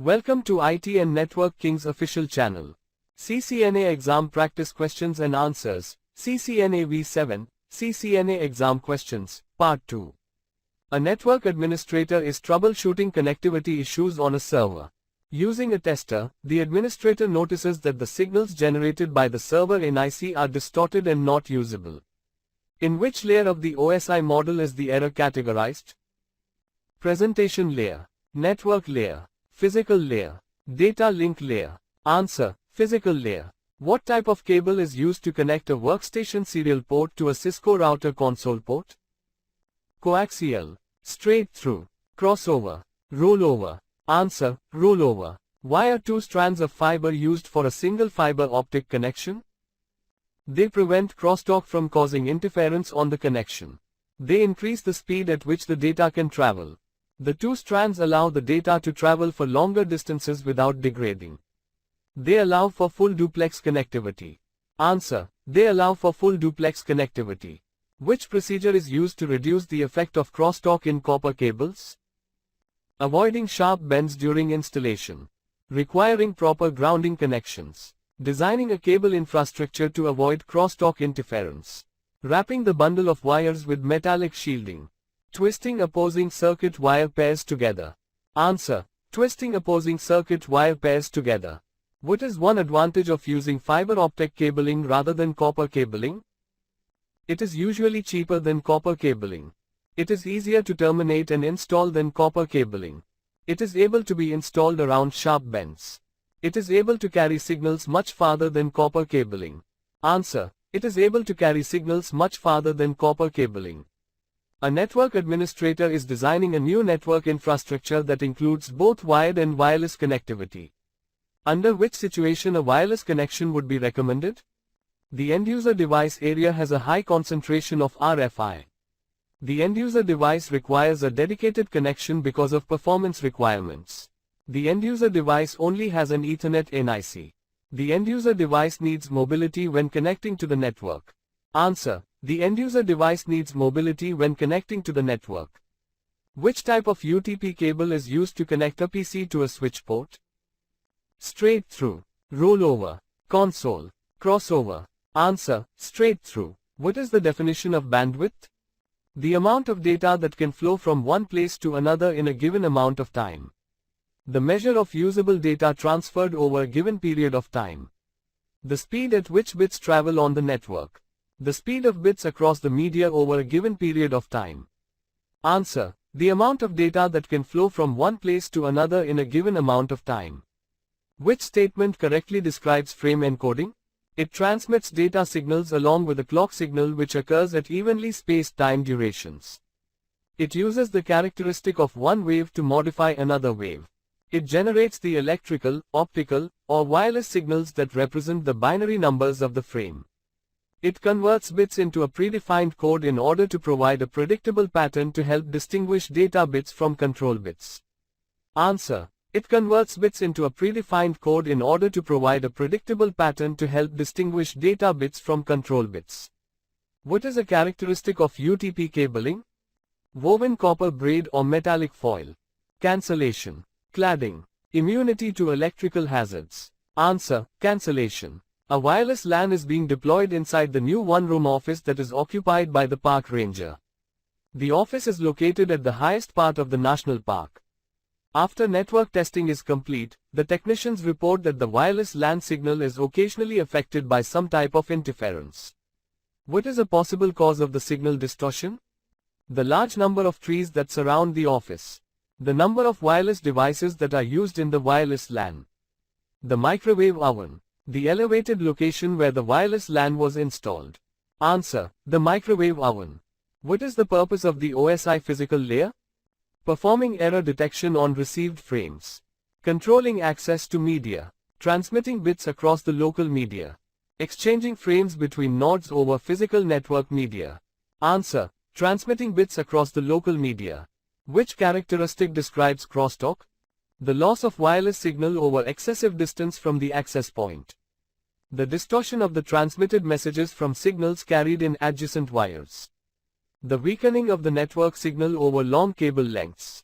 Welcome to IT and Network King's official channel. CCNA Exam Practice Questions and Answers, CCNAv7, CCNA Exam Questions, Part 2. A network administrator is troubleshooting connectivity issues on a server. Using a tester, the administrator notices that the signals generated by the server NIC are distorted and not usable. In which layer of the OSI model is the error categorized? Presentation layer, network layer, physical layer, data link layer. Answer: physical layer. What type of cable is used to connect a workstation serial port to a Cisco router console port? Coaxial, straight through, crossover, rollover. Answer: rollover. Why are two strands of fiber used for a single fiber optic connection? They prevent crosstalk from causing interference on the connection. They increase the speed at which the data can travel. The two strands allow the data to travel for longer distances without degrading. They allow for full duplex connectivity. Answer: they allow for full duplex connectivity. Which procedure is used to reduce the effect of crosstalk in copper cables? Avoiding sharp bends during installation. Requiring proper grounding connections. Designing a cable infrastructure to avoid crosstalk interference. Wrapping the bundle of wires with metallic shielding. Twisting opposing circuit wire pairs together. Answer: twisting opposing circuit wire pairs together. What is one advantage of using fiber optic cabling rather than copper cabling? It is usually cheaper than copper cabling. It is easier to terminate and install than copper cabling. It is able to be installed around sharp bends. It is able to carry signals much farther than copper cabling. Answer: it is able to carry signals much farther than copper cabling. A network administrator is designing a new network infrastructure that includes both wired and wireless connectivity. Under which situation a wireless connection would be recommended? The end-user device area has a high concentration of RFI. The end-user device requires a dedicated connection because of performance requirements. The end-user device only has an Ethernet NIC. The end-user device needs mobility when connecting to the network. Answer: the end-user device needs mobility when connecting to the network. Which type of UTP cable is used to connect a PC to a switch port? Straight through, rollover, console, crossover. Answer: straight through. What is the definition of bandwidth? The amount of data that can flow from one place to another in a given amount of time. The measure of usable data transferred over a given period of time. The speed at which bits travel on the network. The speed of bits across the media over a given period of time. Answer: the amount of data that can flow from one place to another in a given amount of time. Which statement correctly describes frame encoding? It transmits data signals along with a clock signal which occurs at evenly spaced time durations. It uses the characteristic of one wave to modify another wave. It generates the electrical, optical, or wireless signals that represent the binary numbers of the frame. It converts bits into a predefined code in order to provide a predictable pattern to help distinguish data bits from control bits. Answer: it converts bits into a predefined code in order to provide a predictable pattern to help distinguish data bits from control bits. What is a characteristic of UTP cabling? Woven copper braid or metallic foil. Cancellation. Cladding. Immunity to electrical hazards. Answer: cancellation. A wireless LAN is being deployed inside the new one-room office that is occupied by the park ranger. The office is located at the highest part of the national park. After network testing is complete, the technicians report that the wireless LAN signal is occasionally affected by some type of interference. What is a possible cause of the signal distortion? The large number of trees that surround the office. The number of wireless devices that are used in the wireless LAN. The microwave oven. The elevated location where the wireless LAN was installed. Answer: the microwave oven. What is the purpose of the OSI physical layer? Performing error detection on received frames. Controlling access to media. Transmitting bits across the local media. Exchanging frames between nodes over physical network media. Answer: transmitting bits across the local media. Which characteristic describes crosstalk? The loss of wireless signal over excessive distance from the access point. The distortion of the transmitted messages from signals carried in adjacent wires. The weakening of the network signal over long cable lengths.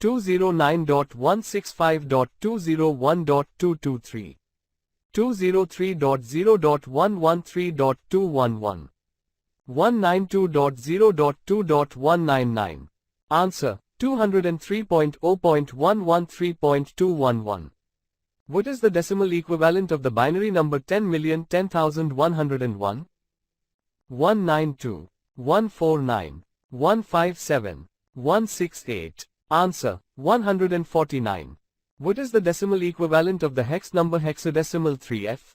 209.165.201.223, 203.0.113.211, 192.0.2.199. Answer: 203.0.113.211. What is the decimal equivalent of the binary number 10,10,101? 192, 149, 157, 168. Answer: 149. What is the decimal equivalent of the hex number hexadecimal 3F?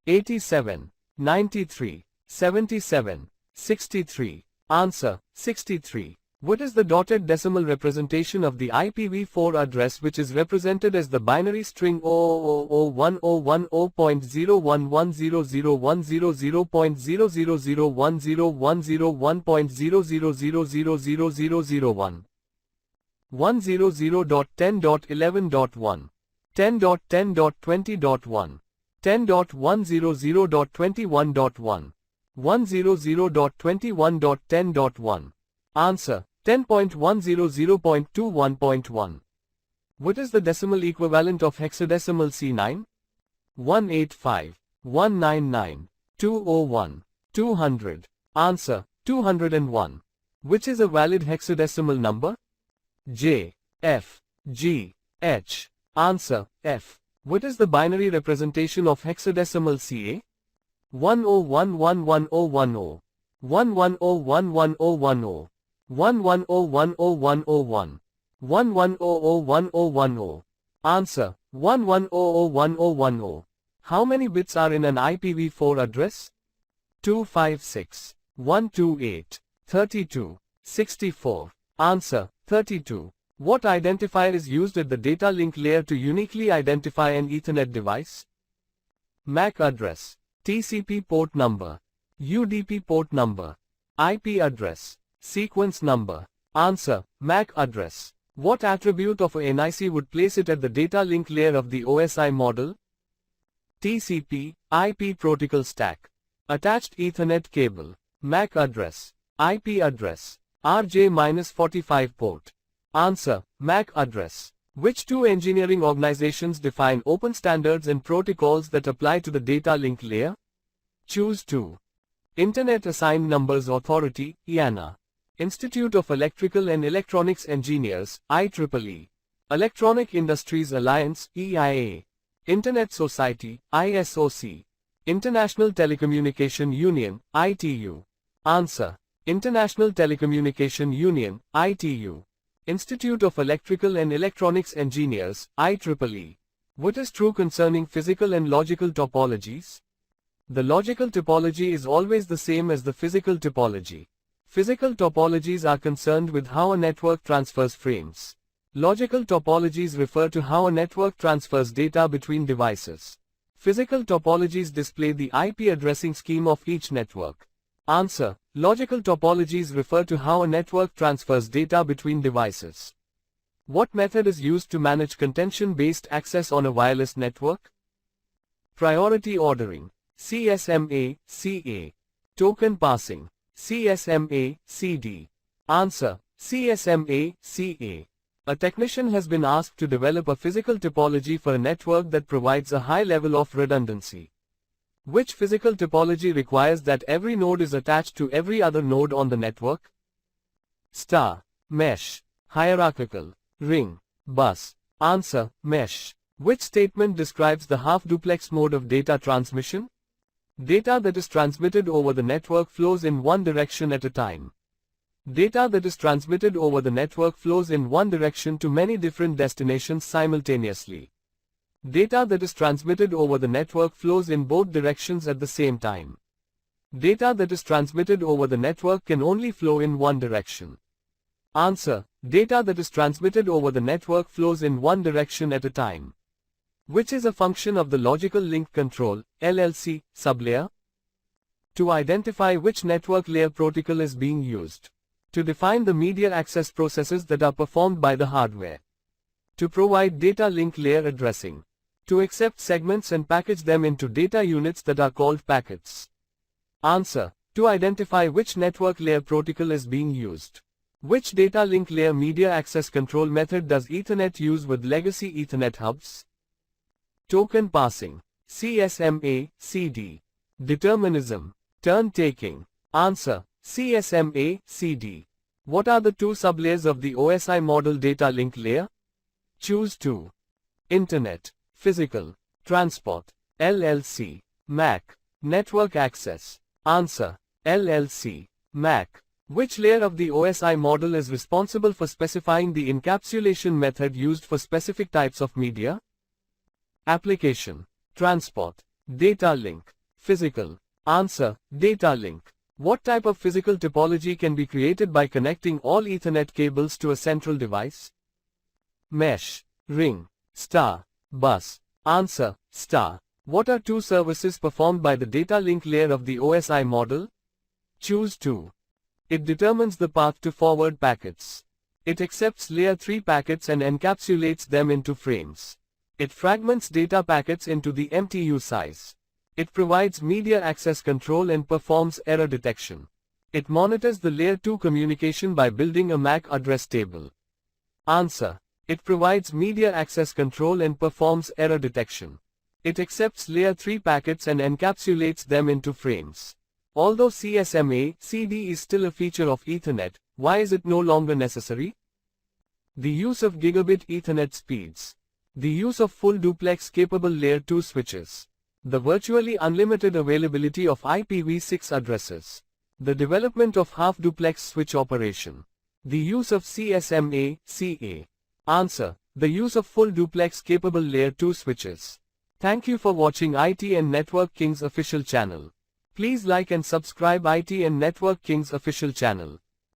87, 93, 77, 63. Answer: 63. What is the dotted decimal representation of the IPv4 address which is represented as the binary string 000101000100010010000000001? 100.10.11.1, 10.10.20.1, 10.100.21.1, 100.21.10.1. Answer: 10.100.21.1. What is the decimal equivalent of hexadecimal C9? 185, 199, 201, 200. Answer: 201. Which is a valid hexadecimal number? J, F, G, H. Answer: F. What is the binary representation of hexadecimal CA? 10111010, 11011010, 11010101, 11001010. Answer: 11001010. How many bits are in an IPv4 address? 256, 128, 32, 64. Answer: 32. What identifier is used at the data link layer to uniquely identify an Ethernet device? MAC address, TCP port number, UDP port number, IP address, sequence number. Answer: MAC address. What attribute of a NIC would place it at the data link layer of the OSI model? TCP, IP protocol stack. Attached Ethernet cable. MAC address, IP address, RJ-45 port. Answer: MAC address. Which two engineering organizations define open standards and protocols that apply to the data link layer? Choose 2. Internet Assigned Numbers Authority, IANA. Institute of Electrical and Electronics Engineers, IEEE. Electronic Industries Alliance, EIA. Internet Society, ISOC. International Telecommunication Union, ITU. Answer: International Telecommunication Union, ITU. Institute of Electrical and Electronics Engineers, IEEE. What is true concerning physical and logical topologies? The logical topology is always the same as the physical topology. Physical topologies are concerned with how a network transfers frames. Logical topologies refer to how a network transfers data between devices. Physical topologies display the IP addressing scheme of each network. Answer: Logical topologies refer to how a network transfers data between devices. What method is used to manage contention-based access on a wireless network? Priority ordering, CSMA, CA. Token passing, CSMA, CD. Answer: CSMA, CA. A technician has been asked to develop a physical topology for a network that provides a high level of redundancy. Which physical topology requires that every node is attached to every other node on the network? Star, mesh, hierarchical, ring, bus. Answer: mesh. Which statement describes the half-duplex mode of data transmission? Data that is transmitted over the network flows in one direction at a time. Data that is transmitted over the network flows in one direction to many different destinations simultaneously. Data that is transmitted over the network flows in both directions at the same time. Data that is transmitted over the network can only flow in one direction. Answer: Data that is transmitted over the network flows in one direction at a time. Which is a function of the logical link control, LLC, sublayer? To identify which network layer protocol is being used. To define the media access processes that are performed by the hardware. To provide data link layer addressing. To accept segments and package them into data units that are called packets. Answer: To identify which network layer protocol is being used. Which data link layer media access control method does Ethernet use with legacy Ethernet hubs? Token passing, CSMA, CD. Determinism, turn taking. Answer: CSMA, CD. What are the two sublayers of the OSI model data link layer? Choose 2. Internet, physical, transport, LLC, MAC, network access. Answer: LLC, MAC. Which layer of the OSI model is responsible for specifying the encapsulation method used for specific types of media? Application, transport, data link, physical. Answer: data link. What type of physical topology can be created by connecting all Ethernet cables to a central device? Mesh, ring, star, bus. Answer: star. What are two services performed by the data link layer of the OSI model? Choose 2. It determines the path to forward packets. It accepts layer 3 packets and encapsulates them into frames. It fragments data packets into the MTU size. It provides media access control and performs error detection. It monitors the layer 2 communication by building a MAC address table. Answer: It provides media access control and performs error detection. It accepts layer 3 packets and encapsulates them into frames. Although CSMA, CD is still a feature of Ethernet, why is it no longer necessary? The use of gigabit Ethernet speeds. The use of full duplex capable layer 2 switches. The virtually unlimited availability of IPv6 addresses. The development of half-duplex switch operation. The use of CSMA, CA. Answer. The use of full duplex capable layer 2 switches. Thank you for watching IT and Network Kings official channel. Please like and subscribe IT and Network Kings official channel.